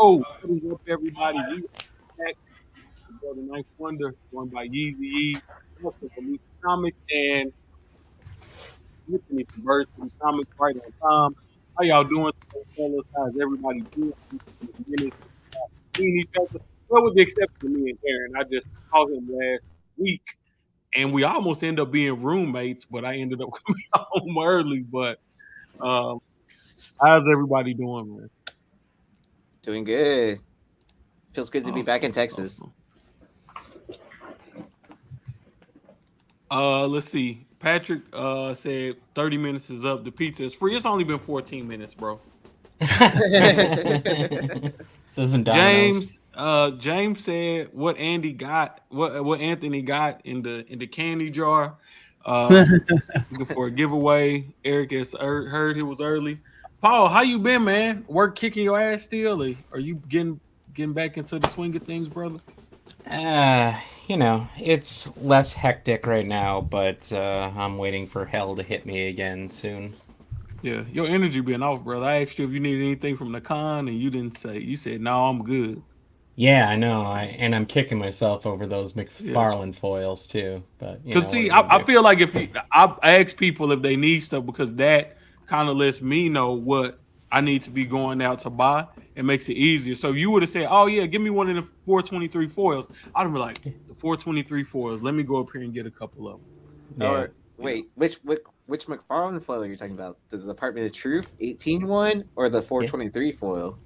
Oh, what is up, everybody? We are back with Brother Ninth Wonder, joined by Yeezy Yee, also from Leaf Comics, and Anthony from Birds from Comics, right on time. How y'all doing today, fellas? How's everybody doing? It's been a minute since we've seen each other. Well, with the exception of me and Aaron, I just saw him last week, and we almost ended up being roommates, but I ended up coming home early. But um, how's everybody doing, man? Doing good. Feels good to be back in Awesome, Texas. awesome. Let's see. Patrick said 30 minutes is up. The pizza is free. It's only been 14 minutes, bro. This isn't Domino's. James said what Andy got, what Anthony got in the candy jar. Um, Looking for a giveaway. Eric has heard it was early. Paul, how you been, man? Work kicking your ass still? Or are you getting back into the swing of things, brother? It's less hectic right now, but I'm waiting for hell to hit me again soon. Yeah, your energy been off, brother. I asked you if you need anything from the con, and you didn't say. You said no, I'm good. Yeah, I know. I'm kicking myself over those Yeah. McFarlane foils too. But Cause what are see, you I, gonna I do? feel like if I ask people if they need stuff because that kind of lets me know what I need to be going out to buy. It makes it easier. So if you would have said, "Oh yeah, give me one of the 423 foils," I'd have been like, "The 423 foils. Let me go up here and get a couple of them." Yeah. Or You know. wait, which McFarlane foil are you talking about? The Department of Truth 18 one or the Yeah. 423 foil?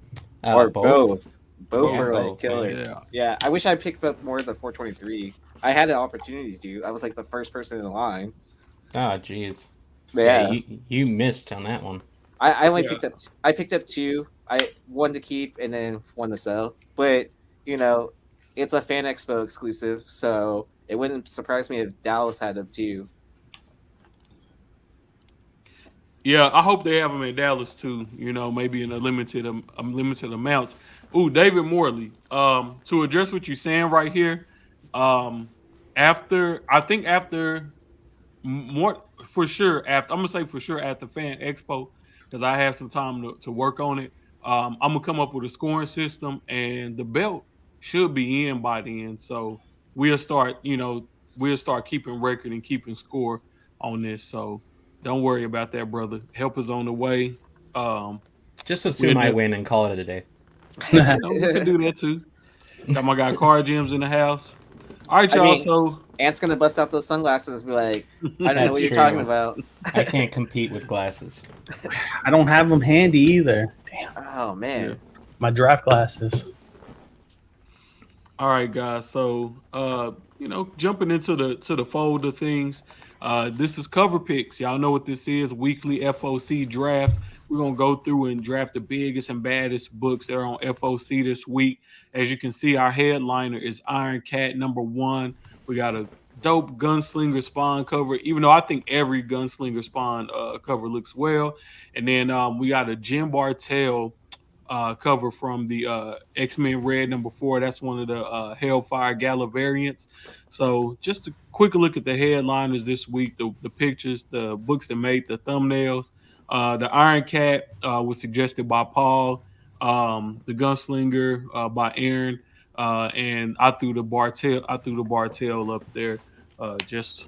Or Both. both? Both Yeah, Both. are like both, man. killer. Yeah. Yeah, I wish I picked up more of the 423. I had an opportunity to. I was like the first person in the line. Oh, jeez. But Yeah, yeah, you missed on that one. I only Yeah. picked up I picked up two. I one to keep and then one to sell. But you know, it's a Fan Expo exclusive, so it wouldn't surprise me if Dallas had them too. Yeah. I hope they have them in Dallas too. Maybe in a limited amounts. Ooh, David Morley. To address what you're saying right here. Um, after more for sure after I'm gonna say for sure at the fan expo because I have some time to work on it. I'm gonna come up with a scoring system and the belt should be in by then. So we'll start, we'll start keeping record and keeping score on this. So don't worry about that, brother. Help is on the way. Um, Just we'll assume I def- win and call it a day. we could do that too. Got my guy car gems in the house. All right, I y'all. mean, So Ant's gonna bust out those sunglasses and be like, I don't know That's what you're talking true. about. I can't compete with glasses. I don't have them handy either. Oh yeah. man. My draft glasses. All right, guys. So, jumping into the fold of things. This is cover picks. Y'all know what this is. Weekly FOC draft. We're gonna go through and draft the biggest and baddest books that are on FOC this week. As you can see, our headliner is Iron Cat #1. We got a dope Gunslinger Spawn cover, even though I think every Gunslinger Spawn cover looks well. And then we got a Jim Bartell cover from the X-Men Red #4. That's one of the Hellfire Gala variants. So just a quick look at the headliners this week, the pictures, the books that made the thumbnails. The Iron Cat was suggested by Paul. The Gunslinger by Aaron. And I threw the Bartell up there. Just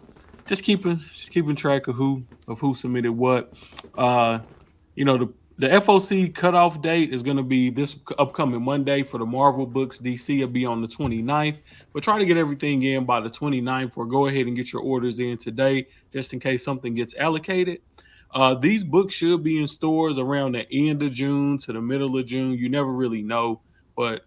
keeping track of who submitted what. Uh, the FOC cutoff date is going to be this upcoming Monday for the Marvel books. DC will be on the 29th. But try to get everything in by the 29th or go ahead and get your orders in today just in case something gets allocated. These books should be in stores around the end of June to the middle of June. You never really know. But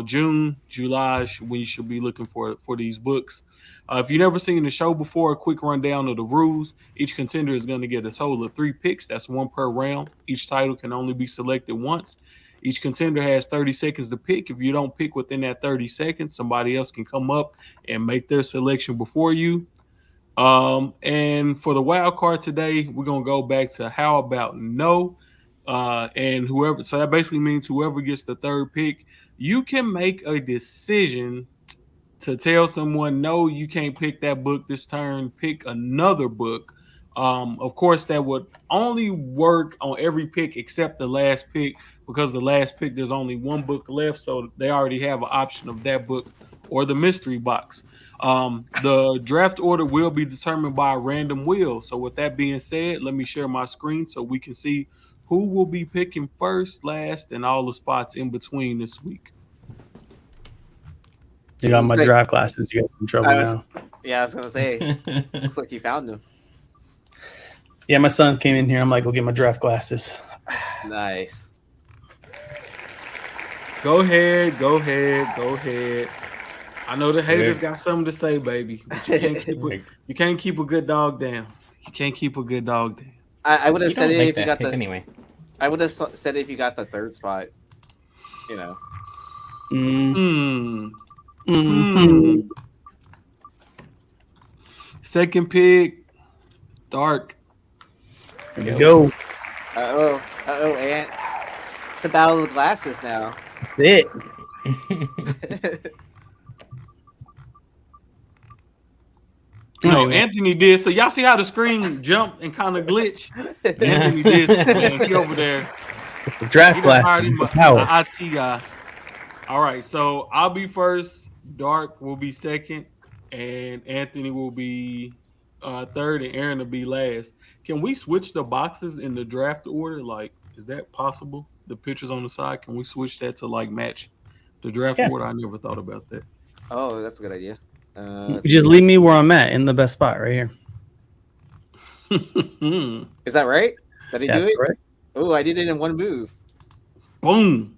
June, July when you should be looking for these books. If you've never seen the show before, a quick rundown of the rules. Each contender is going to get a total of 3 picks. That's one per round. Each title can only be selected once. Each contender has 30 seconds to pick. If you don't pick within that 30 seconds, somebody else can come up and make their selection before you. And for the wild card today, we're gonna go back to how about no? And whoever, so that basically means whoever gets the third pick, you can make a decision to tell someone no, you can't pick that book this turn, pick another book. Of course, that would only work on every pick except the last pick because the last pick there's only one book left, so they already have an option of that book or the mystery box. The draft order will be determined by a random wheel. So, with that being said, let me share my screen so we can see who will be picking first, last, and all the spots in between this week. You got my Looks like- draft glasses. You got in trouble I was- now. Yeah, I was gonna say. Looks like you found them. Yeah, my son came in here. I'm like, go get my draft glasses. Nice. Go ahead, go ahead, go ahead. I know the haters got something to say, baby, but you can't keep a good dog down. You can't keep a good dog down. I would have You said don't it like if you that got pick the. anyway. I would have said it if you got the third spot. You know. Mm. Hmm. Second pick, Dark. Here we go. And it's the battle of the glasses now. That's it. No, Anyway. Anthony did. So y'all see how the screen jumped and kind of glitch? Anthony did. Man, he over there. It's the draft He done hired glasses. him It's the power. an IT guy. All right, so I'll be first. Dark will be second, and Anthony will be third, and Aaron will be last. Can we switch the boxes in the draft order? Like, is that possible? The pictures on the side, can we switch that to like match the draft Yeah. order? I never thought about that. Oh, that's a good idea. You just leave me where I'm at in the best spot right here. Is that right? Did he That's do it? correct. Oh, I did it in one move. Boom.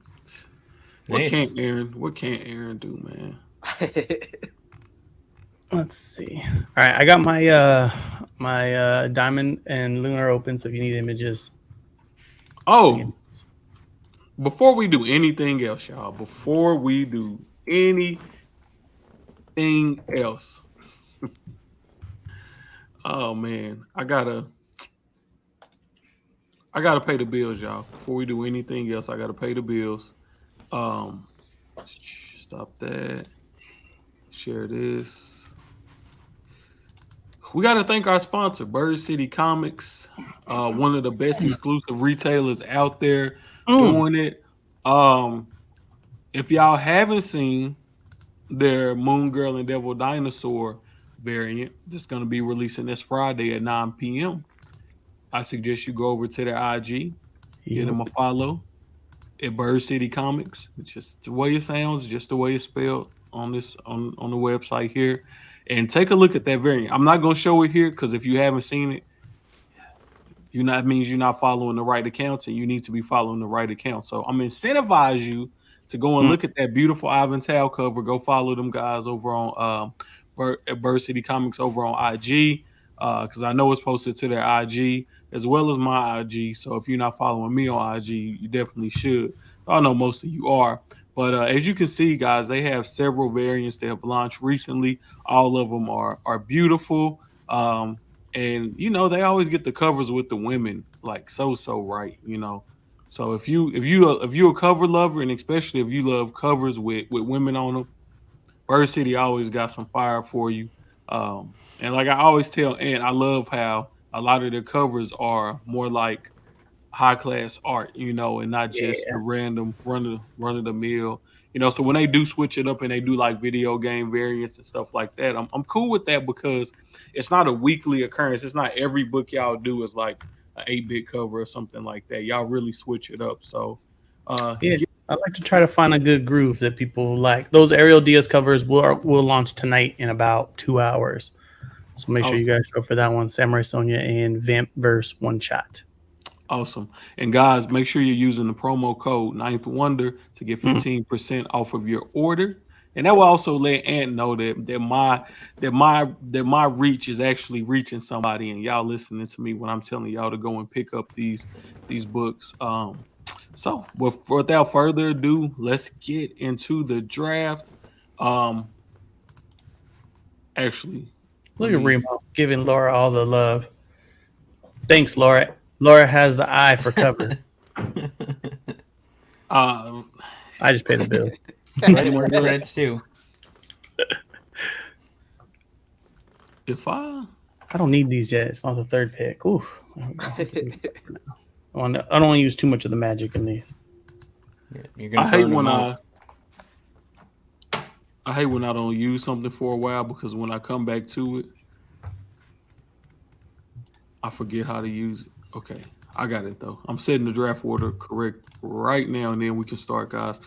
Nice. What can't Aaron do, man? Let's see. All right, I got my diamond and lunar open. So if you need images, Oh, before we do anything else, y'all, before we do anything else, oh man, I gotta pay the bills, y'all. Before we do anything else, I gotta pay the bills. Stop that. Share this. We gotta thank our sponsor, Bird City Comics, one of the best exclusive retailers out there doing it. If y'all haven't seen their Moon Girl and Devil Dinosaur variant, that's gonna be releasing this Friday at 9 p.m. I suggest you go over to their IG, give them a follow at Bird City Comics. It's just the way it sounds, just the way it's spelled on this on the website here. And take a look at that variant. I'm not gonna show it here because if you haven't seen it, means you're not following the right accounts, and you need to be following the right account. So I'm incentivize you to go and look at that beautiful Ivan Tao cover. Go follow them guys over on at Bird City Comics over on IG because I know it's posted to their IG as well as my IG. So if you're not following me on IG, you definitely should. I know most of you are. But as you can see, guys, they have several variants they have launched recently. All of them are beautiful. And they always get the covers with the women like so right, So if you're a cover lover, and especially if you love covers with women on them, Bird City always got some fire for you. And like I always tell Ant, I love how a lot of their covers are more like high class art, and not just the random run of the mill. So when they do switch it up and they do like video game variants and stuff like that, I'm cool with that because it's not a weekly occurrence. It's not every book y'all do is like an 8-bit cover or something like that. Y'all really switch it up. So I like to try to find a good groove that people like. Those Ariel Diaz covers will launch tonight in about 2 hours. So make sure you guys show for that one. Samurai Sonia and Vampverse One Shot. Awesome. And guys, make sure you're using the promo code Ninth Wonder to get 15% off of your order. And that will also let Ant know that my reach is actually reaching somebody, and y'all listening to me when I'm telling y'all to go and pick up these books. So without further ado, let's get into the draft. Actually, Look at Remo giving Laura all the love. Thanks, Laura. Laura has the eye for cover. I just paid the bill. Credit where credit's due. If I I don't need these yet. It's not the third pick. Ooh. There we go. I don't want to use too much of the magic in these. Yeah, you're gonna I hate burn them when out. I hate when I don't use something for a while because when I come back to it, I forget how to use it. Okay, I got it though. I'm setting the draft order correct right now, and then we can start, guys.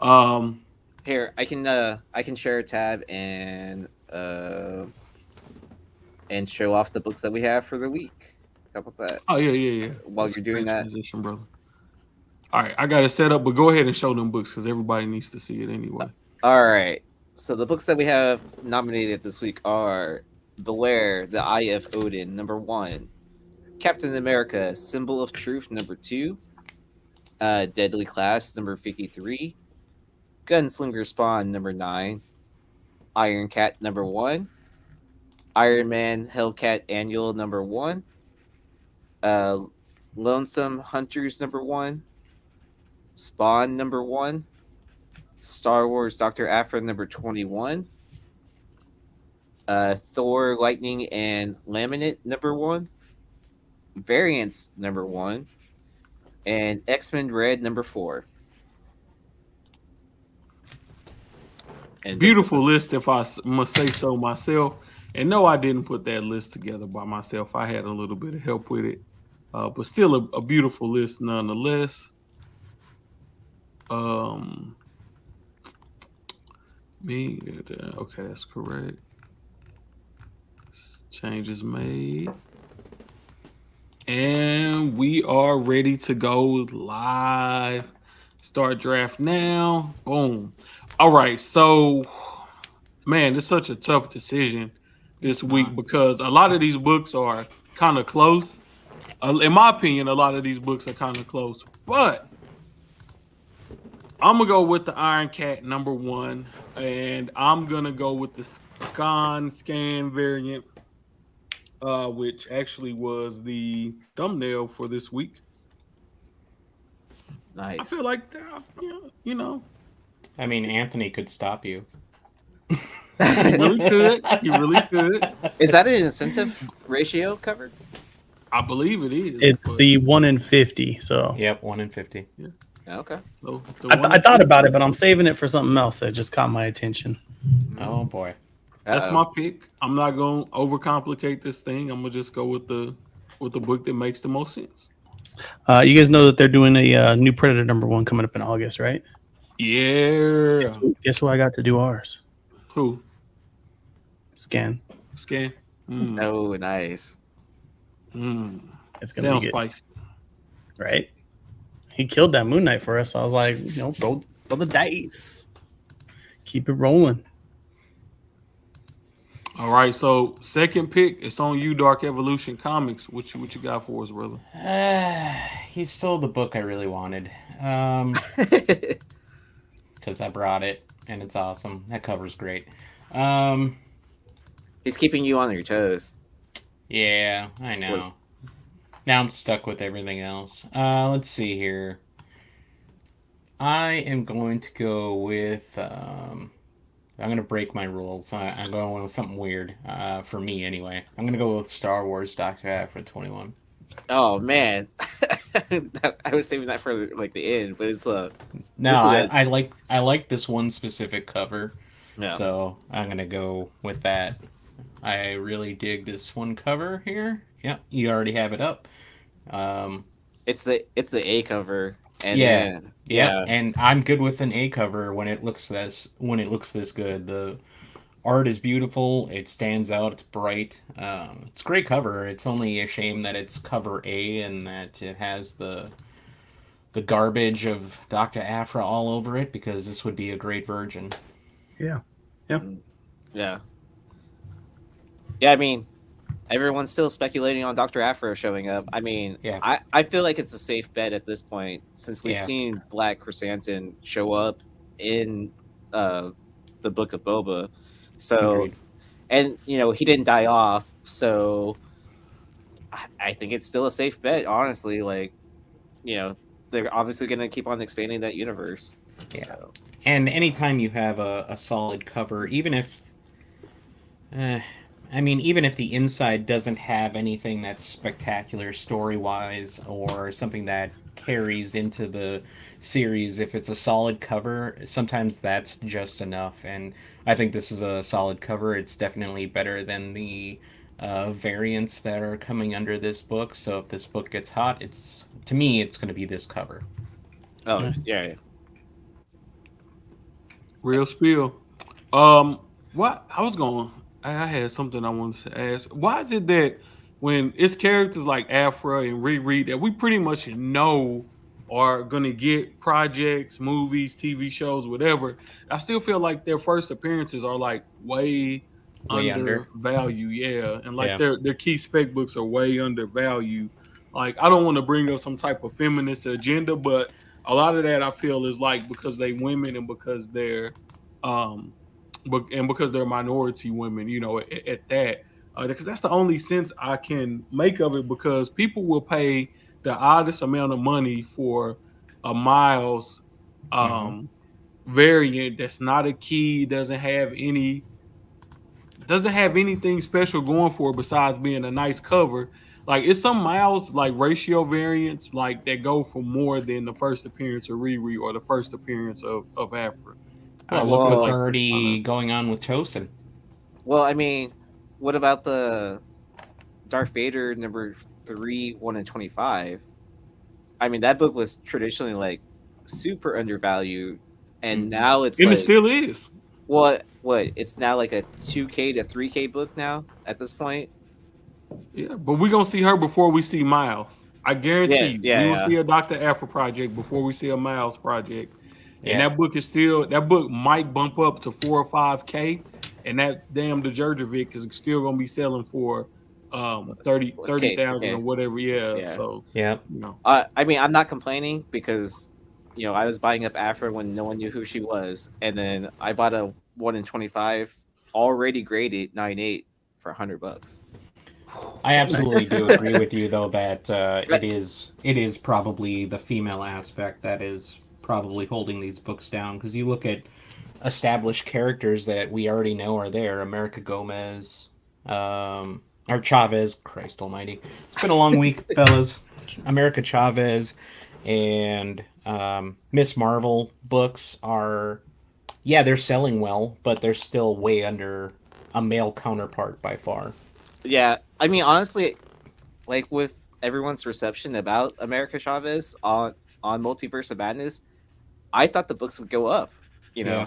Um, Here, I can share a tab and show off the books that we have for the week. How about that? oh yeah. While That's a you're doing great that, transition, brother. All right, I got it set up, but go ahead and show them books because everybody needs to see it anyway. all right. So the books that we have nominated this week are Beware, the Eye of Odin, #1. Captain America, Symbol of Truth, #2. Deadly Class, #53. Gunslinger Spawn, #9. Iron Cat, #1. Iron Man Hellcat Annual, #1. Lonesome Hunters, #1. Spawn, #1. Star Wars Dr. Aphra, #21. Thor Lightning and Laminate, #1. Variants, #1. And X-Men Red, #4. And Beautiful list, if I must say so myself. And no, I didn't put that list together by myself. I had a little bit of help with it, but still a beautiful list nonetheless. Okay, that's correct. Changes made. And we are ready to go live. Start draft now. Boom. All right. So, man, it's such a tough decision this week because a lot of these books are kind of close. In my opinion, a lot of these books are kind of close. But I'm going to go with the Iron Cat #1. And I'm going to go with the scan variant. Which actually was the thumbnail for this week. Nice. I feel like, you know. I mean, Anthony could stop you. He really could. He really could. Is that an incentive ratio covered? I believe it is. It's the 1 in 50. So Yep, 1 in 50. Yeah. Okay. So I thought about it, but I'm saving it for something else that just caught my attention. Oh boy. That's my pick. I'm not gonna overcomplicate this thing. I'm gonna just go with the book that makes the most sense. You guys know that they're doing a new Predator #1 coming up in August, right? Yeah. Guess who I got to do ours? Who? Scan. Scan. Oh, nice. It's gonna Sounds be good, spicy. right? He killed that Moon Knight for us. So I was like, throw the dice, keep it rolling. All right, so second pick, it's on you, Dark Evolution Comics. What you got for us, brother? He stole the book I really wanted. Because I brought it and it's awesome. That cover's great. He's keeping you on your toes. Yeah, I know. Now I'm stuck with everything else. Let's see here. I am going to go with. I'm going to break my rules. I'm going with something weird. For me, anyway. I'm going to go with Star Wars Dr. Aphra 21. Oh man, I was saving that for like the end, but it's No, I like this one specific cover, yeah. So I'm gonna go with that. I really dig this one cover here. Yep, you already have it up. It's the A cover, and yeah, and I'm good with an A cover when it looks this good. The art is beautiful. It stands out. It's bright. It's a great cover. It's only a shame that it's cover A and that it has the garbage of Dr. Aphra all over it because this would be a great virgin. Yeah. Yeah. I mean, everyone's still speculating on Dr. Aphra showing up. I mean, yeah. I feel like it's a safe bet at this point since we've seen Black Chrysanthemum show up in the Book of Boba. So, Agreed. and he didn't die off, so I think it's still a safe bet. Honestly, like, they're obviously going to keep on expanding that universe. Yeah. So. And anytime you have a solid cover, even if I mean, even if the inside doesn't have anything that's spectacular story wise or something that carries into the series, if it's a solid cover, sometimes that's just enough. And I think this is a solid cover. It's definitely better than the variants that are coming under this book. So if this book gets hot, it's to me, it's going to be this cover. Oh Nice. yeah. Real spill. What I was going, I had something I wanted to ask. Why is it that when it's characters like Afra and Riri that we pretty much know are gonna get projects, movies, TV shows, whatever, I still feel like their first appearances are like way Way under. undervalued. Yeah, and like Yeah. their key spec books are way undervalued. Like I don't want to bring up some type of feminist agenda, but a lot of that I feel is like because they women and because they're um because they're minority women, you know, at that, because that's the only sense I can make of it. Because people will pay the oddest amount of money for a Miles Hmm. um, variant that's not a key, doesn't have anything special going for it besides being a nice cover. Like it's some Miles like ratio variants like that go for more than the first appearance of Riri or the first appearance of Afra. I Well, just look feel what's Well, like they're trying already to. going on with Tosin. well, I mean, what about the Darth Vader number 3, 1 and 25? I mean, that book was traditionally like super undervalued, and Mhm. now it's And it like still is. what? It's now like a 2K to 3K book now at this point. Yeah, but we're gonna see her before we see Miles. I guarantee Yeah, you, yeah, we will yeah. see a Dr. Afro project before we see a Miles project. And Yeah. that book might bump up to 4 or 5K, and that damn Djurjevic is still gonna be selling for 30 Okay, 30,000 or okay, whatever. Yeah. yeah. So Yeah. you know. I mean, I'm not complaining because I was buying up Afra when no one knew who she was, and then I bought a 1 in 25 already graded 9.8 for $100. I absolutely do agree with you, though, that Right. it is probably the female aspect that is probably holding these books down. Because you look at established characters that we already know are there, America Gomez, or Chavez. Christ Almighty, it's been a long week, fellas. America Chavez and Miss Marvel books are, yeah, they're selling well, but they're still way under a male counterpart by far. Yeah, I mean, honestly, like with everyone's reception about America Chavez on Multiverse of Madness, I thought the books would go up, you Yeah. know,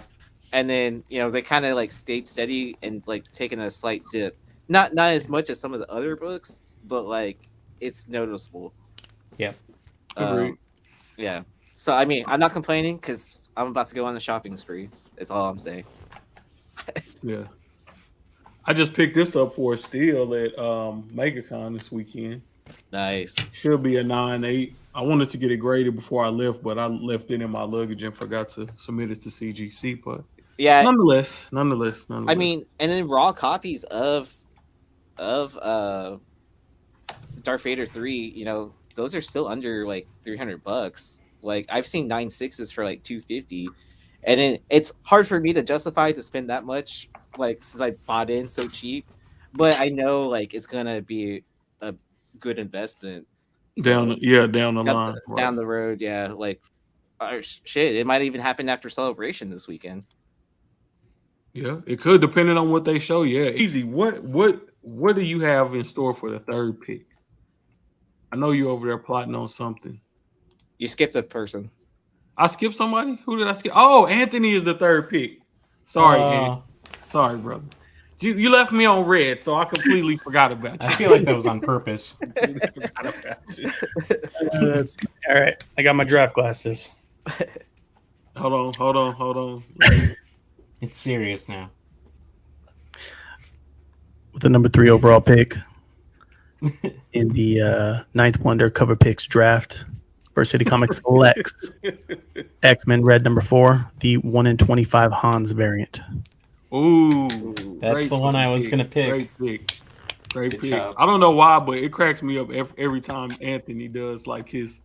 and then they kind of like stayed steady and like taking a slight dip. Not as much as some of the other books, but like it's noticeable. Yep. Agreed. Um, yeah. So I mean, I'm not complaining because I'm about to go on a shopping spree. Is all I'm saying. Yeah. I just picked this up for a steal at MegaCon this weekend. Nice. Should be a 9.8. I wanted to get it graded before I left, but I left it in my luggage and forgot to submit it to CGC. But Yeah. nonetheless. I mean, and then raw copies of Darth Vader 3, those are still under like $300. Like I've seen 9.6s for like 250, and then it's hard for me to justify to spend that much, like since I bought in so cheap. But I know like it's gonna be a good investment. So down the down line, the, right? down the road, yeah, like shit, it might even happen after Celebration this weekend. Yeah, it could, depending on what they show. Yeah, easy. What do you have in store for the third pick? I know you over there plotting on something. You skipped a person. I skipped somebody. Who did I skip? Oh, Anthony is the third pick. Sorry, Ant. Uh, Sorry, brother. You left me on red, so I completely forgot about I you. feel like that was on purpose. Completely forgot about you. That's all right. I got my draft glasses. Hold on. It's serious now. With the number 3 overall pick in the Ninth Wonder cover picks draft, First City Comics selects X-Men Red number 4, the 1 in 25 Hans variant. Ooh, That's great the one I was pick. gonna pick. Great pick. Great Good pick. job. I don't know why, but it cracks me up every time Anthony does like his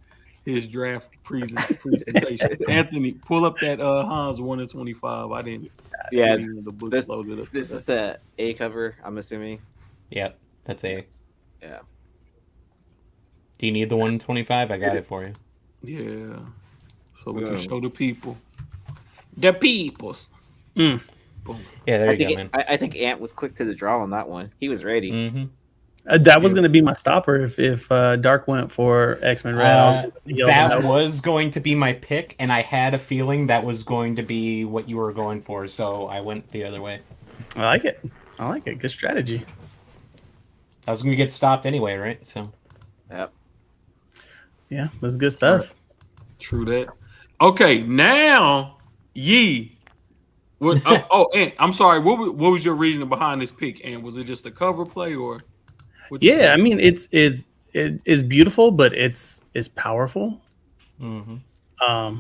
draft presentation. Anthony, pull up that Hans 1 in 25. I didn't Yeah, get any of the books this loaded up. this is the A cover, I'm assuming. Yep, that's A. Yeah. Do you need the 125? I got it for you. Yeah. So we can Boom. show the people. The peoples. Mm. Boom. Yeah, there I you go, think man. I think Ant was quick to the draw on that one. He was ready. Mm-hmm. That was going to be my stopper if Dark went for X-Men Red. I was gonna yell That no. was going to be my pick, and I had a feeling that was going to be what you were going for, so I went the other way. I like it. I like it. Good strategy. I was going to get stopped anyway, right? So Yep. Yeah, that's good stuff. True that. Okay, now Yee. What? And I'm sorry. What was your reasoning behind this pick? And was it just a cover play or? what you Yeah, I think? mean it's beautiful, but it's powerful. mm-hmm.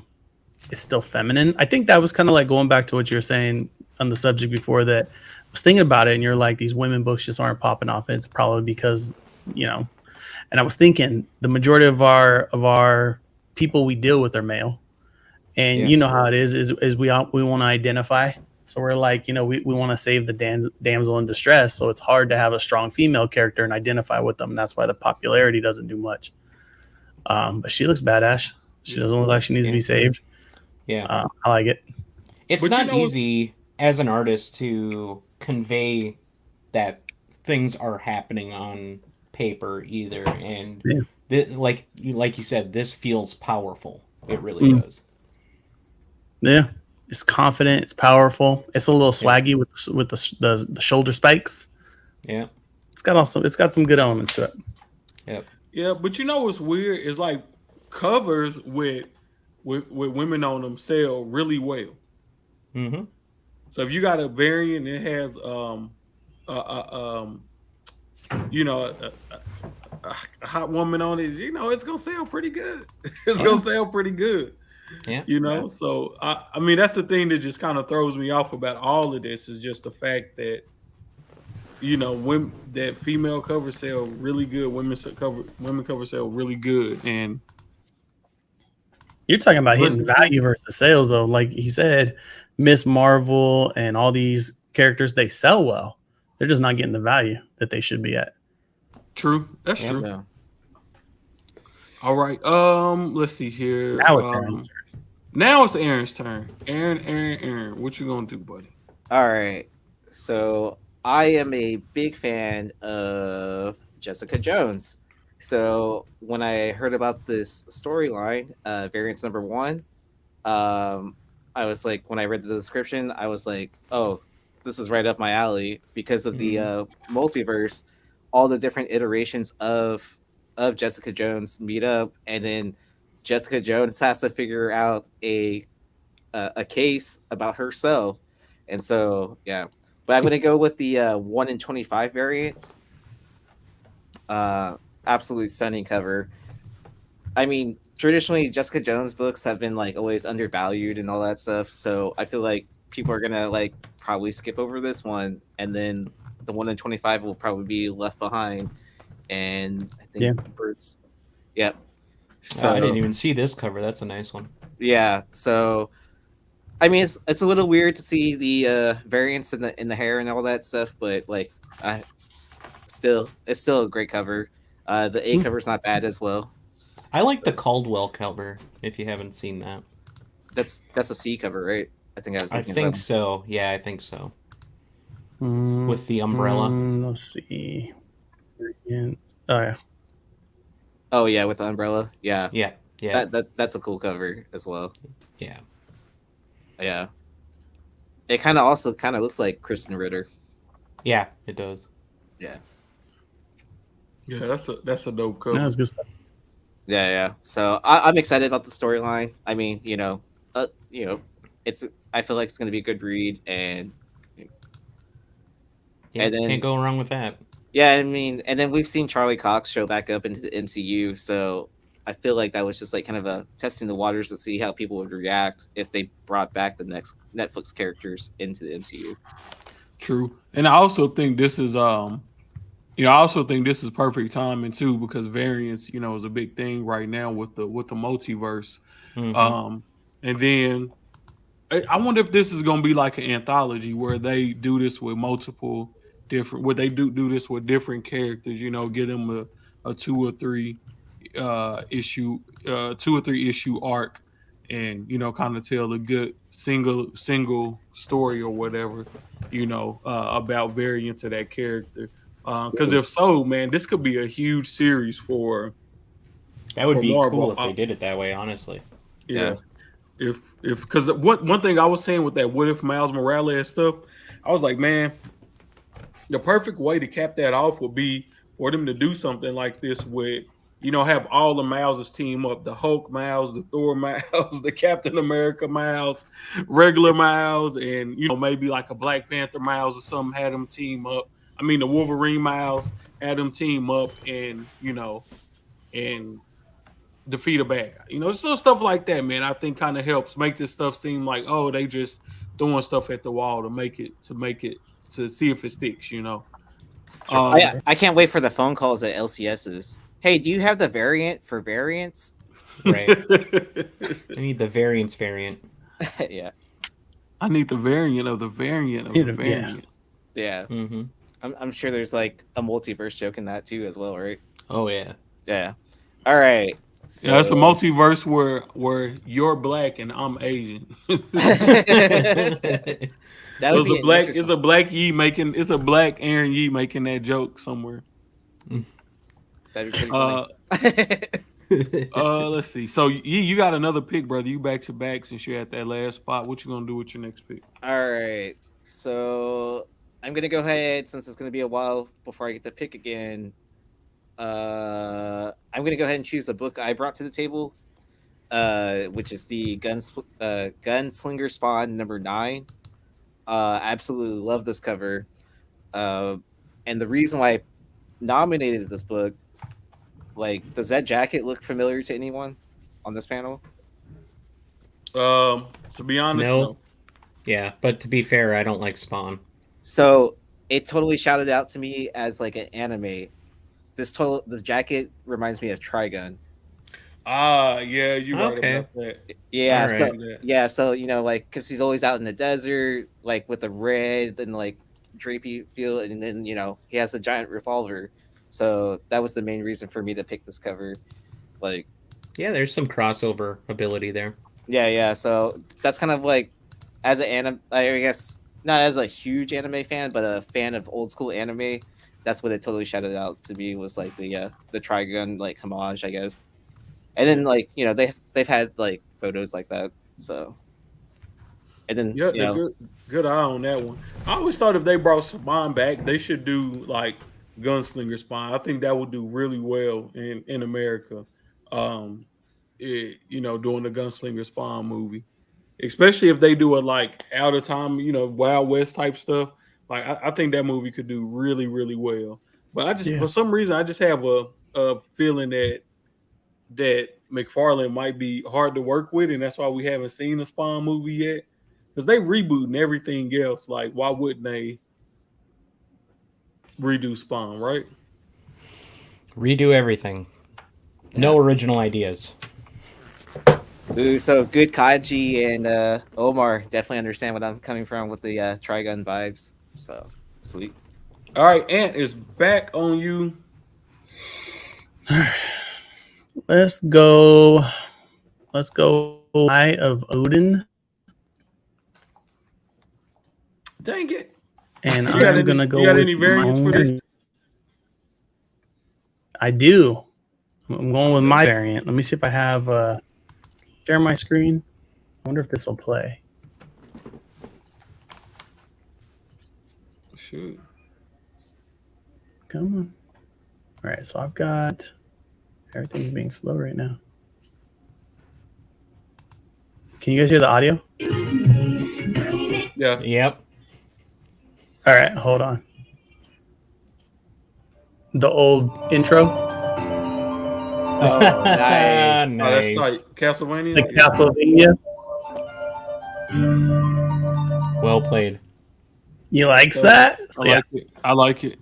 It's still feminine. I think that was kind of like going back to what you were saying on the subject before that. I was thinking about it, and you're like, these women books just aren't popping off. It's probably because, you know, and I was thinking the majority of our people we deal with are male, and Yeah. you know how it is we want to identify. So we're like, you know, we want to save the damsel in distress. So it's hard to have a strong female character and identify with them. And that's why the popularity doesn't do much. But she looks badass. She doesn't look like she needs to be saved. Yeah. I like it. It's But you not know what's- easy as an artist to convey that things are happening on paper either, and Yeah. like you said, this feels powerful. It really does. Yeah, it's confident. It's powerful. It's a little swaggy with the shoulder spikes. Yeah. It's got some good elements to it. Yep. Yeah, but you know what's weird is like covers with women on them sell really well. Mm-hmm. So if you got a variant that has you know a hot woman on it, you know it's gonna sell pretty good. It's gonna sell pretty good. Yeah. You know, so I mean that's the thing that just kind of throws me off about all of this is just the fact that you know that female covers sell really good, women cover sell really good, and You're talking about hitting value versus sales, though. Like he said, Miss Marvel and all these characters, they sell well. They're just not getting the value that they should be at. true, that's true. Yeah. All right, let's see here. Now it's Aaron's turn. Now it's Aaron's turn. Aaron, what you gonna do, buddy? All right. So I am a big fan of Jessica Jones. So when I heard about this storyline, variance number 1, I was like, when I read the description, I was like, oh, this is right up my alley because of the multiverse. All the different iterations of Jessica Jones meet up, and then Jessica Jones has to figure out a case about herself, and so yeah. But I'm gonna go with the 1 in 25 variant. Absolutely stunning cover. I mean, traditionally Jessica Jones books have been like always undervalued and all that stuff. So I feel like people are gonna like probably skip over this one, and then the 1 in 25 will probably be left behind. And I think Birds. Yep. So I didn't even see this cover. That's a nice one. yeah. So I mean, it's a little weird to see the variants in the hair and all that stuff, but like it's still a great cover. The A cover's not bad as well. I like the Caldwell cover. If you haven't seen that, That's a C cover, right? I think I was. I Looking think it up. so. Yeah, I think so. With the umbrella. Let's see. Oh yeah. Oh yeah, with the umbrella. Yeah. Yeah. Yeah. That's a cool cover as well. Yeah. Yeah. It kind of also looks like Kristen Ritter. Yeah, it does. Yeah. Yeah, that's a dope cover. That's good stuff. Yeah. So I'm excited about the storyline. I mean, I feel like it's gonna be a good read, and Yeah, and then can't go wrong with that. yeah, I mean, and then we've seen Charlie Cox show back up into the MCU, so I feel like that was just like kind of a testing the waters to see how people would react if they brought back the next Netflix characters into the MCU. True, and I also think this is perfect timing too because variance, is a big thing right now with the multiverse. Mhm. And then I wonder if this is going to be like an anthology where they do this with multiple different. Would they do this with different characters? You know, get them a 2 or 3 issue arc, and you know, kind of tell a good single story or whatever. You know, about variants of that character. Because if so, man, this could be a huge series for That would be Marvel. cool if they did it that way. Honestly. Yeah. If because one thing I was saying with that what if Miles Morales stuff, I was like, man, the perfect way to cap that off would be for them to do something like this with, you know, have all the Miles team up, the Hulk Miles, the Thor Miles, the Captain America Miles, regular Miles, and you know, maybe like a Black Panther Miles or something, had them team up. I mean the Wolverine Miles, had them team up and, you know, and defeat a bad guy. You know, still stuff like that, man. I think kind of helps make this stuff seem like, oh, they just throwing stuff at the wall to make it to see if it sticks. You know. I can't wait for the phone calls at LCS's. Hey, do you have the variant for variants? Right. I need the variant. Yeah. I need the variant of the variant of the variant. Yeah. Mm-hmm. I'm sure there's like a multiverse joke in that too as well, right? Oh yeah. Yeah. All right. So... Yeah, it's a multiverse where you're black and I'm Asian. That would be it's a black Aaron Yee making that joke somewhere. That'd be pretty funny. Let's see. So you got another pick, brother. You back to back since you're at that last spot. What you gonna do with your next pick? All right. So I'm gonna go ahead, since it's gonna be a while before I get to pick again. I'm gonna go ahead and choose the book I brought to the table, which is the Gunslinger Spawn #9. Absolutely love this cover, and the reason why I nominated this book, like, does that jacket look familiar to anyone on this panel? To be honest, no. Yeah, but to be fair, I don't like Spawn. So it totally shouted out to me as like an anime. This jacket reminds me of Trigun. Yeah, you right Okay. about that. Yeah, Alright. so you know, like, because he's always out in the desert, like with the red and like drapey feel, and then you know he has a giant revolver. So that was the main reason for me to pick this cover. Like, Yeah, there's some crossover ability there. yeah. So that's kind of like, as an anime, I guess not as a huge anime fan, but a fan of old school anime. That's what it totally shouted out to me, was like the Trigun like homage, I guess. And then, like, you know, they've had like photos like that. So, and then Yeah, good eye on that one. I always thought if they brought Spawn back, they should do like Gunslinger Spawn. I think that would do really well in America. You know, doing the Gunslinger Spawn movie, especially if they do a like out of time, you know, Wild West type stuff. Like I think that movie could do really, really well. But I just for some reason I just have a feeling that McFarlane might be hard to work with, and that's why we haven't seen a Spawn movie yet. Because they rebooting everything else. Like, why wouldn't they redo Spawn, right? Redo everything. No original ideas. Ooh, so good Kaji and Omar definitely understand what I'm coming from with the Trigun vibes. So sweet. All right, Ant is back on you. Let's go. Eye of Odin. Dang it. And I'm going to go you got with any variants for this? I do. I'm going with my variant. Let me see if I have share my screen. I wonder if this will play. Shoot. Come on. All right, so I've got everything's being slow right now. Can you guys hear the audio? Yeah. Yep. All right, hold on. The old intro. Oh, nice. Oh, that's tight. Castlevania. The Castlevania. Well played. You likes that? So, I like it.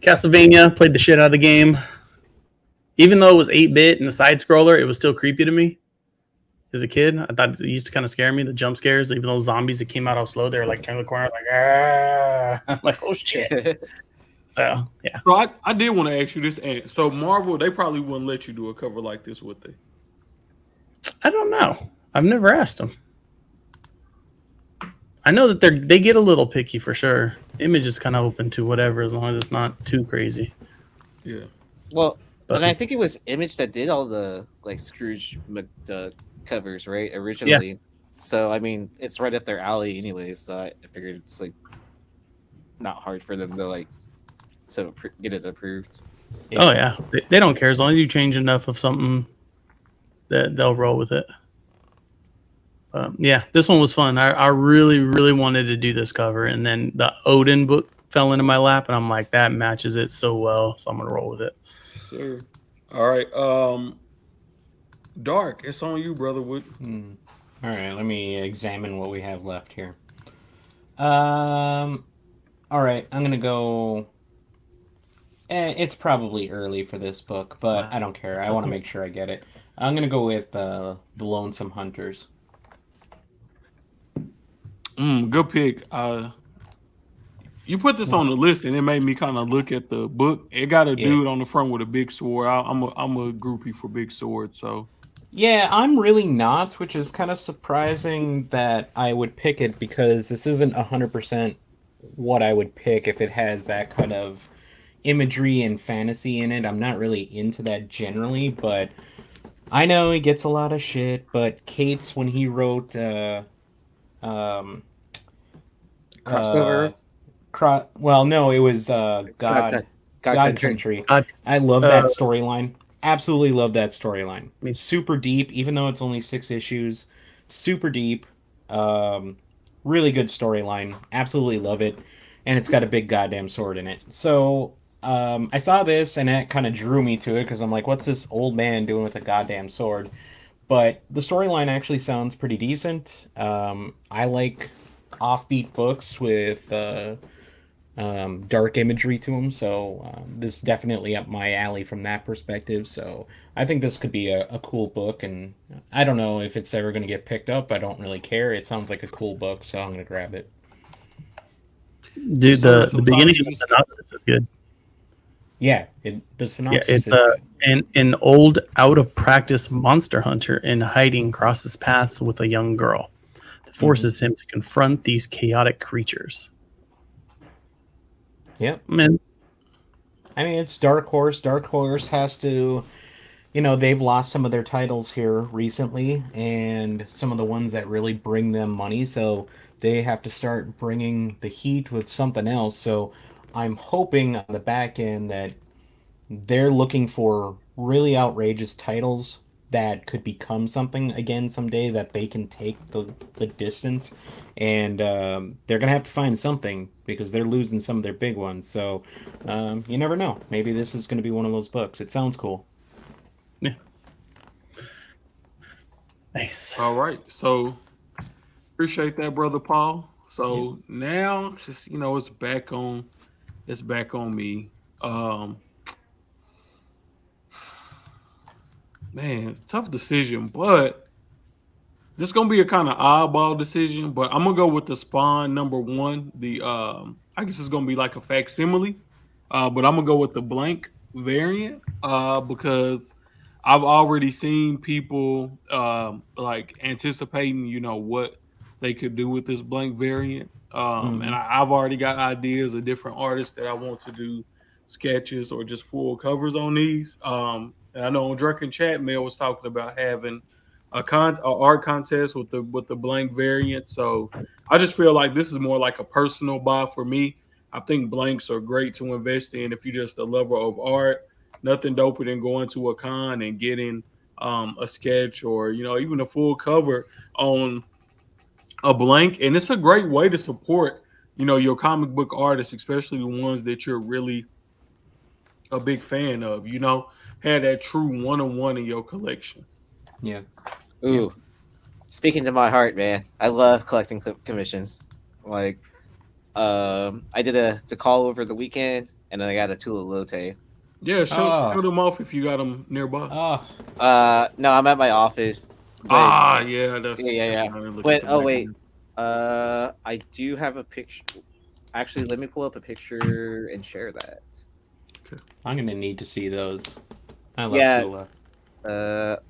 Castlevania, played the shit out of the game. Even though it was 8-bit and the side scroller, it was still creepy to me. as a kid. I thought it used to kind of scare me, the jump scares, even those zombies that came out all slow. They were like turning the corner, like, ah. I'm like, oh shit. So yeah. So I did want to ask you this. And so Marvel, they probably wouldn't let you do a cover like this, would they? I don't know. I've never asked them. I know that they get a little picky for sure. Image is kind of open to whatever as long as it's not too crazy. Yeah. Well, But and I think it was Image that did all the like Scrooge covers, right? Originally. So I mean, it's right up their alley, anyways. So I figured it's like not hard for them to like get it approved. oh yeah, they don't care as long as you change enough of something that they'll roll with it. Yeah, this one was fun. I really, really wanted to do this cover, and then the Odin book fell into my lap, and I'm like, that matches it so well, so I'm gonna roll with it. Sir. All right. Dark, it's on you, brother. What? All right, let me examine what we have left here. All right, I'm gonna go. It's probably early for this book, but I don't care. I want to make sure I get it. I'm gonna go with the Lonesome Hunters. Good pick. You put this on the list, and it made me kind of look at the book. It got a dude on the front with a big sword. I'm a groupie for big swords, so. Yeah, I'm really not, which is kind of surprising that I would pick it because this isn't 100% what I would pick if it has that kind of imagery and fantasy in it. I'm not really into that generally, but I know he gets a lot of shit. But Cates, when he wrote Crossover. Well, no, it was God Country. I love that storyline. Absolutely love that storyline. Super deep, even though it's only 6 issues. Super deep. Really good storyline. Absolutely love it. And it's got a big goddamn sword in it. So I saw this and that kind of drew me to it because I'm like, what's this old man doing with a goddamn sword? But the storyline actually sounds pretty decent. I like offbeat books with dark imagery to them, so this is definitely up my alley from that perspective. So I think this could be a cool book, and I don't know if it's ever going to get picked up. I don't really care. It sounds like a cool book, so I'm going to grab it. Dude, the beginning of the synopsis is good. Yeah, the synopsis it's is good. an old, out-of-practice monster hunter in hiding crosses paths with a young girl that forces him to confront these chaotic creatures. Yep. Man. I mean, it's Dark Horse. Dark Horse has to, they've lost some of their titles here recently, and some of the ones that really bring them money, so they have to start bringing the heat with something else. So I'm hoping on the back end that they're looking for really outrageous titles that could become something again someday that they can take the distance, and they're gonna have to find something because they're losing some of their big ones. So you never know, maybe this is gonna be one of those books. It sounds cool. Yeah. Nice. All right, so appreciate that, brother Paul. So now just it's back on me. Man, it's a tough decision, but this is gonna be a kind of oddball decision. But I'm gonna go with the Spawn #1. The I guess it's gonna be like a facsimile, but I'm gonna go with the blank variant because I've already seen people like anticipating, what they could do with this blank variant, and I've already got ideas of different artists that I want to do sketches or just full covers on these. And I know on Drunken Chat, Mel was talking about having a art contest with the blank variant. So I just feel like this is more like a personal buy for me. I think blanks are great to invest in if you're just a lover of art. Nothing doper than going to a con and getting a sketch or even a full cover on a blank. And it's a great way to support your comic book artists, especially the ones that you're really a big fan of. Had that true one-on-one in your collection. Yeah. Ooh, speaking to my heart, man. I love collecting commissions. Like, I did a call over the weekend, and then I got a Tula Lote. Yeah, show them off if you got them nearby. No, I'm at my office. But Yeah, that's yeah. look But at the oh back wait, end. I do have a picture. Actually, let me pull up a picture and share that. I'm gonna need to see those. I love Yeah. Tula.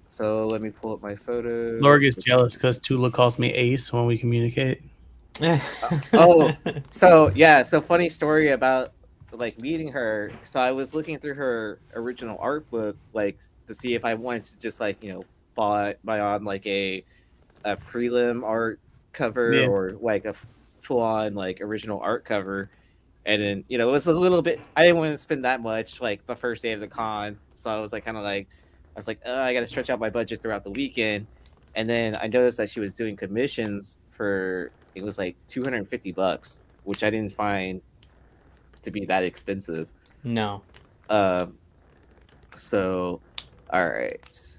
So let me pull up my photos. Lord gets jealous because Tula calls me Ace when we communicate. Oh, so yeah, so funny story about like meeting her. So I was looking through her original art book, like to see if I wanted to just like buy on like a prelim art cover Yeah. or like a full on like original art cover. And then it was a little bit. I didn't want to spend that much like the first day of the con, so I was like I was like, I got to stretch out my budget throughout the weekend. And then I noticed that she was doing commissions for it was like $250, which I didn't find to be that expensive. No, Um, so all right,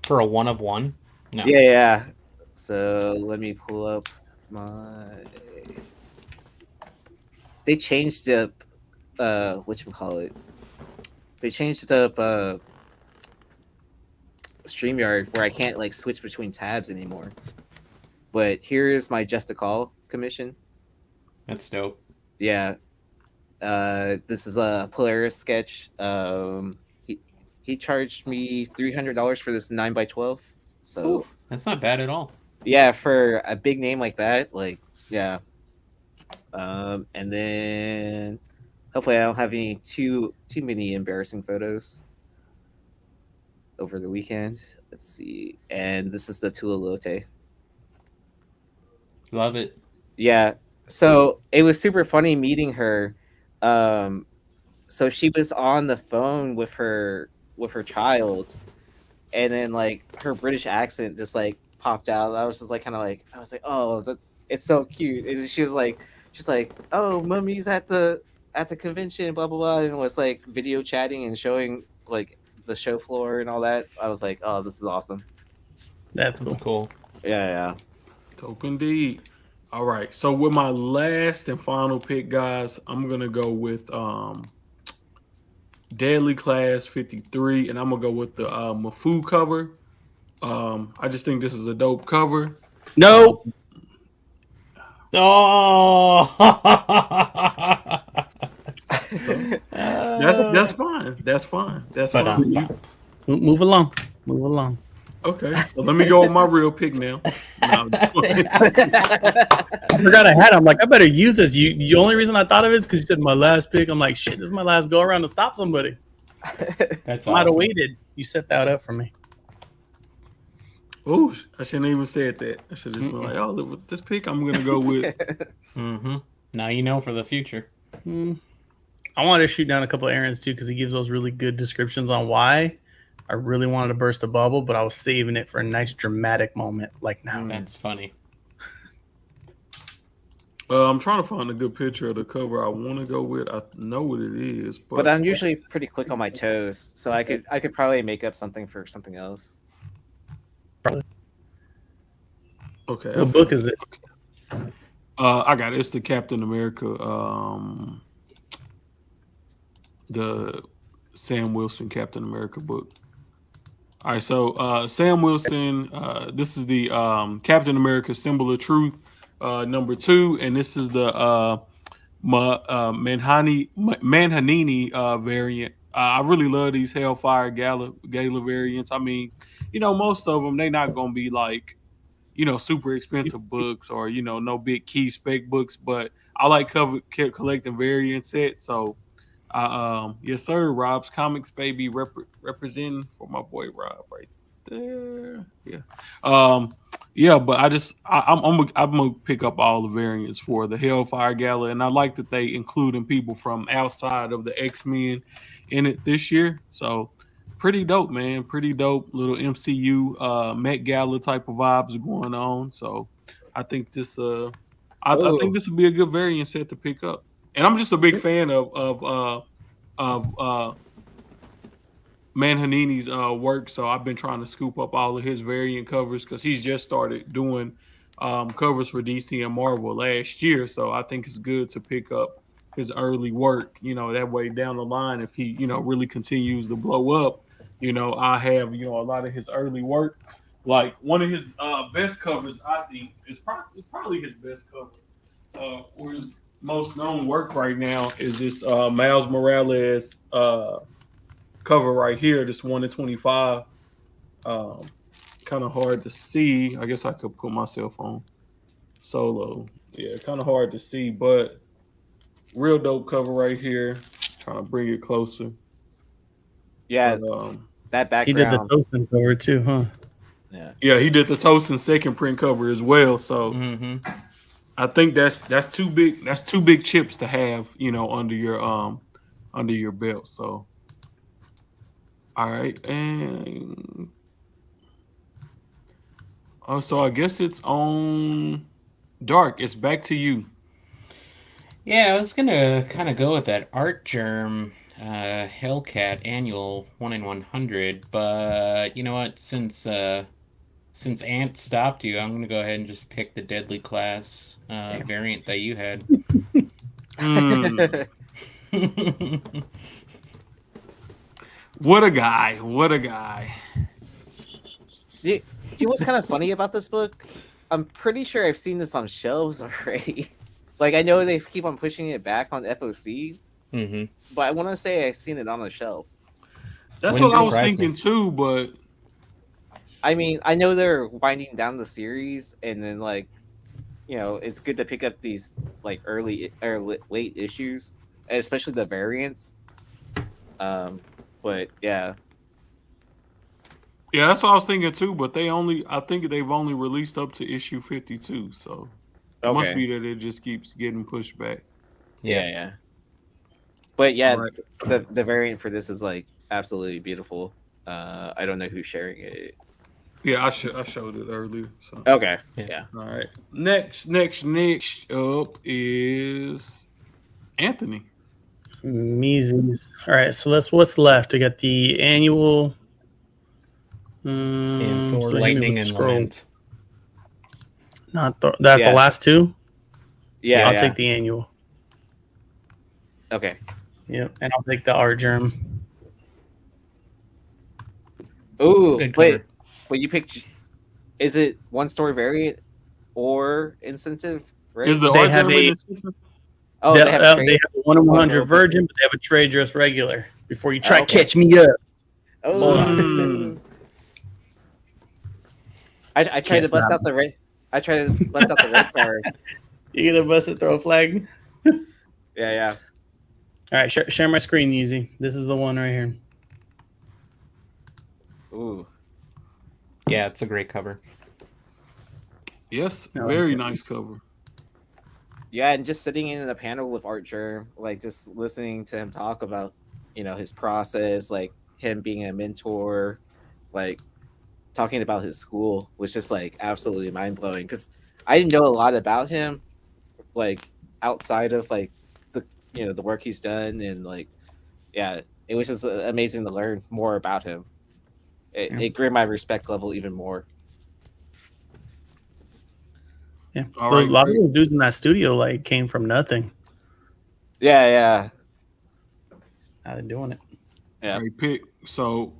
for a 1 of 1. No. yeah. So let me pull up my. They changed up whatchamacallit. They changed up StreamYard where I can't like switch between tabs anymore. But here's my Jeff DeCall commission. That's dope. Yeah. This is a Polaris sketch. He charged me $300 for this 9x12. So Ooh, that's not bad at all. yeah, for a big name like that, like yeah. And then hopefully I don't have any too many embarrassing photos over the weekend. Let's see. And this is the Tula Lote. Love it. Yeah. So it was super funny meeting her. So she was on the phone with her child, and then like her British accent just like popped out. I was just like I was like, oh, it's so cute. And she's like, oh, mummy's at the convention, blah blah blah, and was like video chatting and showing like the show floor and all that. I was like, oh, this is awesome. That's cool. That's cool. Yeah. Dope indeed. All right. So with my last and final pick, guys, I'm gonna go with Deadly Class 53, and I'm gonna go with the Mafu cover. I just think this is a dope cover. No. Oh, That's fine. That's fine. That's But, fine. You- Move along. Move along. okay. So let me go with my real pick now. No, I'm just playing. I forgot I had. I'm like, I better use this. The only reason I thought of it is because you said my last pick. I'm like, shit, this is my last go around to stop somebody. that's I might have awesome. waited. You set that up for me. Oh, I shouldn't even said that. I should have just been like, oh, with this pick, I'm gonna go with. Mm-hmm. Now you know for the future. I wanted to shoot down a couple of errands too because he gives those really good descriptions on why. I really wanted to burst a bubble, but I was saving it for a nice dramatic moment like now. That's funny. I'm trying to find a good picture of the cover I want to go with. I know what it is, But I'm usually pretty quick on my toes, so I could probably make up something for something else. okay. What book is it? I got it. It's the Captain America, the Sam Wilson Captain America book. All right, so Sam Wilson. This is the Captain America Symbol of Truth, #2, and this is the Manhanini variant. I really love these Hellfire Gala variants. I mean, most of them they not gonna be like, super expensive books or no big key spec books, but I like collecting variant sets. So, yes sir, Rob's Comics baby representing for my boy Rob right there. Yeah, but I'm gonna pick up all the variants for the Hellfire Gala, and I like that they including people from outside of the X-Men in it this year. So pretty dope, man. Pretty dope little MCU Met Gala type of vibes going on. So I think this I think this would be a good variant set to pick up. And I'm just a big fan of Manhanini's work, so I've been trying to scoop up all of his variant covers because he's just started doing covers for DC and Marvel last year. So I think it's good to pick up his early work. That way down the line, if he really continues to blow up, I have a lot of his early work like one of his best covers. I think is probably his best cover. For his most known work right now is this Miles Morales cover right here. This 1 in 25. Um, kind of hard to see. I guess I could put myself on solo. Yeah, kind of hard to see, but real dope cover right here. Trying to bring it closer. Yeah, But, that He did the background. Tosin cover too, huh? Yeah. yeah, he did the Tosin second print cover as well. So Mm-hmm. I think that's too big. That's two big chips to have, under your belt. So all right, and so I guess it's on Dark. It's back to you. Yeah, I was gonna kind of go with that Art Germ Hellcat annual 1 in 100, but you know what? Since Ant stopped you, I'm gonna go ahead and just pick the Deadly Class variant that you had. Mm, what a guy! What a guy! Do you know what's kind of funny about this book? I'm pretty sure I've seen this on shelves already. Like, I know they keep on pushing it back on FOC, Mm-hmm. but I want to say I've seen it on the shelf. That's Wouldn't what I was surprise thinking me. too. But I mean, I know they're winding down the series, and then like, it's good to pick up these like early or late issues, especially the variants. But yeah, yeah, that's what I was thinking too. But I think they've only released up to issue 52. So it must okay, be that it just keeps getting pushed back. yeah. But yeah, All right. the variant for this is like absolutely beautiful. I don't know who's sharing it. Yeah, I showed it earlier. So Okay, Yeah. yeah. all right. Next up is Anthony. Measles. All right, so what's left? I got the annual. And Thor, So hit me Lightning, with and scroll. Lament. Not Thor. That's the Yeah. last two. Yeah, I'll yeah. take the annual. Okay. Yep, and I'll take the art germ. Ooh, Good wait. cover. But you picked. Is it one story variant or incentive? Right? Is the They art have German a- exclusive? Oh, they, they have a trade. they have a 1 in 100 okay. virgin, but they have a trade dress regular. Before you try to okay. catch me up. Oh. Hold on. I tried Can't to bust stop out the red. I tried to bust out the red card. You gonna bust it? Throw a flag. Yeah. All right, share my screen, easy. This is the one right here. Ooh. Yeah, it's a great cover. Yes, I like very it. nice cover. Yeah, and just sitting in a panel with Art Germ, like just listening to him talk about, his process, like him being a mentor, like talking about his school was just like absolutely mind blowing. Because I didn't know a lot about him, like outside of like the work he's done, and like, yeah, it was just amazing to learn more about him. It grew my respect level even more. Yeah, All a right, lot of great. those dudes in that studio like came from nothing. Yeah. Now they're doing it. Yeah. All right, pick. So,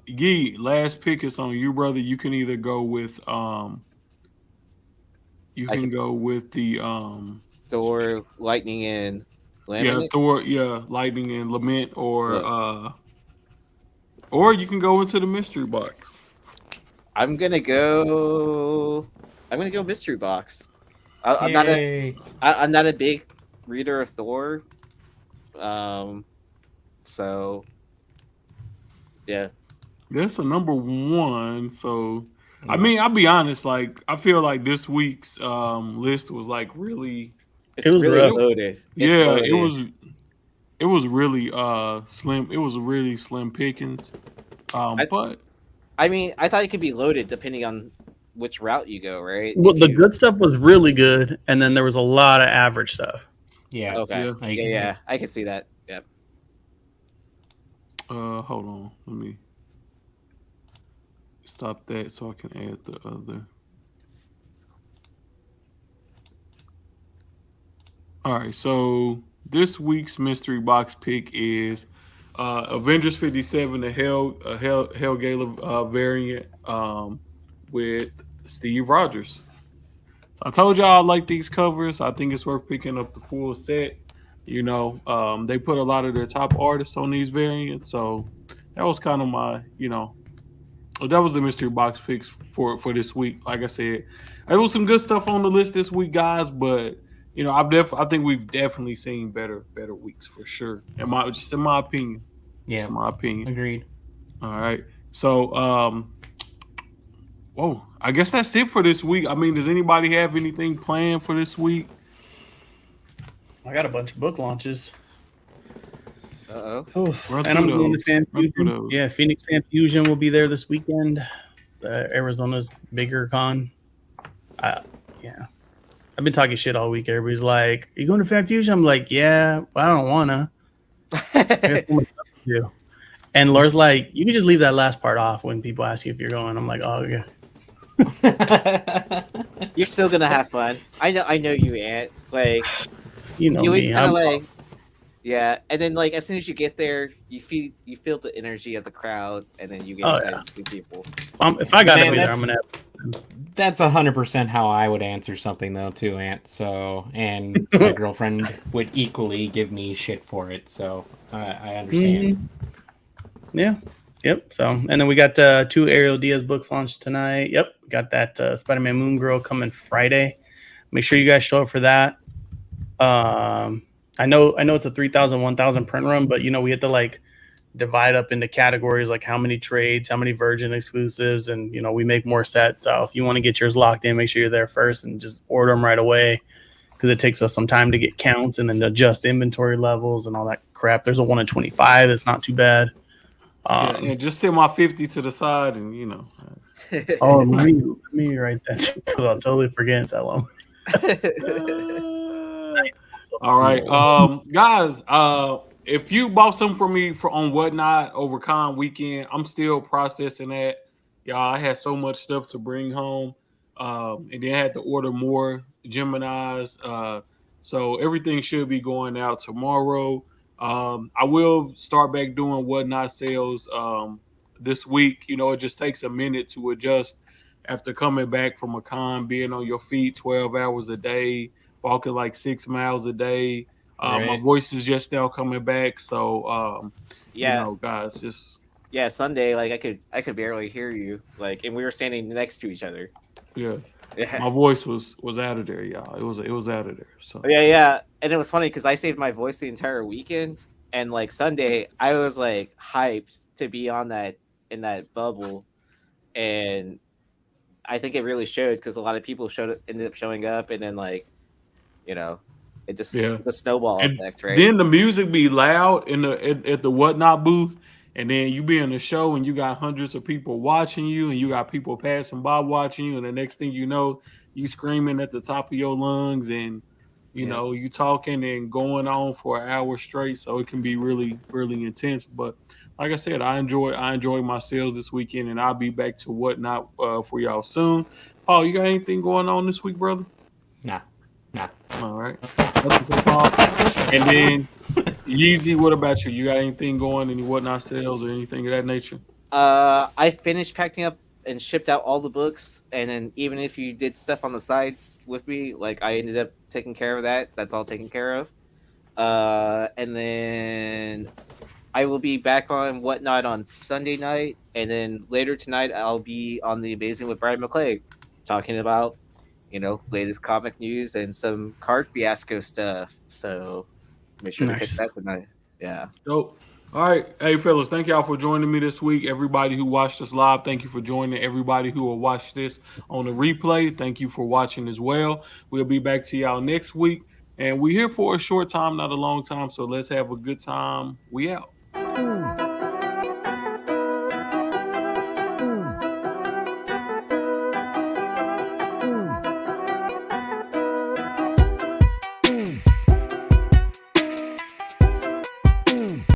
Gee, last pick is on you, brother. You can either go with go with the Thor, Lightning, and Laminate. Thor, Lightning and Lament, or you can go into the mystery box. I'm gonna go mystery box. I'm not Yay. I'm not a big reader of Thor. So yeah. That's a number one. So, I mean, I'll be honest. Like, I feel like this week's list was like really. It's It was really rough. loaded. It's Yeah, loaded. it was really slim. It was really slim pickings. But I mean, I thought it could be loaded depending on which route you go, right? Well, the good stuff was really good, and then there was a lot of average stuff. Yeah. Okay. Yeah. Yeah, I can see that. Yep. hold on. Let me stop that so I can add the other. All right, so this week's mystery box pick is Avengers 57, the Hell Gala variant. with Steve Rogers. So I told y'all I like these covers. I think it's worth picking up the full set. They put a lot of their top artists on these variants, so that was kind of my, that was the mystery box picks for this week. Like I said, there was some good stuff on the list this week, guys. But I think we've definitely seen better weeks for sure. In my opinion. Yeah, in my opinion. Agreed. All right. So, whoa, I guess that's it for this week. I mean, does anybody have anything planned for this week? I got a bunch of book launches. Uh-oh. And I'm doing the Fan Fusion. Yeah, Phoenix Fan Fusion will be there this weekend. It's Arizona's bigger con. Yeah. I've been talking shit all week. Everybody's like, "You going to Fan Fusion?" I'm like, "Yeah, but I don't wanna." I got so much stuff to do. And Laura's like, "You can just leave that last part off when people ask you if you're going." I'm like, "Oh yeah." You're still gonna have fun. I know you, Ant. Like, you know always me. kind of like, yeah. And then like as soon as you get there, you feel the energy of the crowd, and then you get excited to see people. If I gotta be there, I'm gonna have. That's 100% how I would answer something though too, Ant. So, and my girlfriend would equally give me shit for it. So I understand. Yeah. Yep. So, and then we got 2 Ariel Diaz books launched tonight. Yep. We got that Spider-Man Moon Girl coming Friday. Make sure you guys show up for that. I know it's a 3,000, 1,000 print run, but we have to like divide up into categories, like how many trades, how many Virgin exclusives, and we make more sets. So if you want to get yours locked in, make sure you're there first and just order them right away, because it takes us some time to get counts and then adjust inventory levels and all that crap. There's a 1 in 25. That's not too bad. And just set my 50 to the side, and Oh, let me write that because I'll totally forget so long. All right, guys. If you bought some for me on Whatnot over Con weekend, I'm still processing that. Y'all, I had so much stuff to bring home, and then I had to order more Geminis. So everything should be going out tomorrow. I will start back doing Whatnot sales this week. It just takes a minute to adjust after coming back from a con, being on your feet 12 hours a day, walking like 6 miles a day. Right. My voice is just now coming back, so guys, just Sunday, like I could barely hear you, like, and we were standing next to each other. Yeah. My voice was out of there, y'all. It was out of there. So yeah, and it was funny because I saved my voice the entire weekend, and like Sunday, I was like hyped to be in that bubble, and I think it really showed because a lot of people ended up showing up, and then like, it just the snowball effect, right? Then the music be loud at the Whatnot booth, and then you be in the show and you got hundreds of people watching you, and you got people passing by watching you, and the next thing you know, you screaming at the top of your lungs, and you talking and going on for an hour straight. So it can be really, really intense. But like I said, I enjoy my sales this weekend, and I'll be back to Whatnot for y'all soon. Paul, you got anything going on this week, brother? Nah. All right. And then Yeezy, what about you? You got anything going? Any Whatnot sales or anything of that nature? I finished packing up and shipped out all the books, and then even if you did stuff on the side with me, like I ended up taking care of that. That's all taken care of. And then I will be back on Whatnot on Sunday night, and then later tonight I'll be on The Amazing with Brian McClay, talking about latest comic news and some card fiasco stuff. So make sure to catch that tonight. Yeah. Dope. All right. Hey, fellas, thank y'all for joining me this week. Everybody who watched us live, thank you for joining. Everybody who will watch this on the replay, thank you for watching as well. We'll be back to y'all next week. And we're here for a short time, not a long time. So let's have a good time. We out.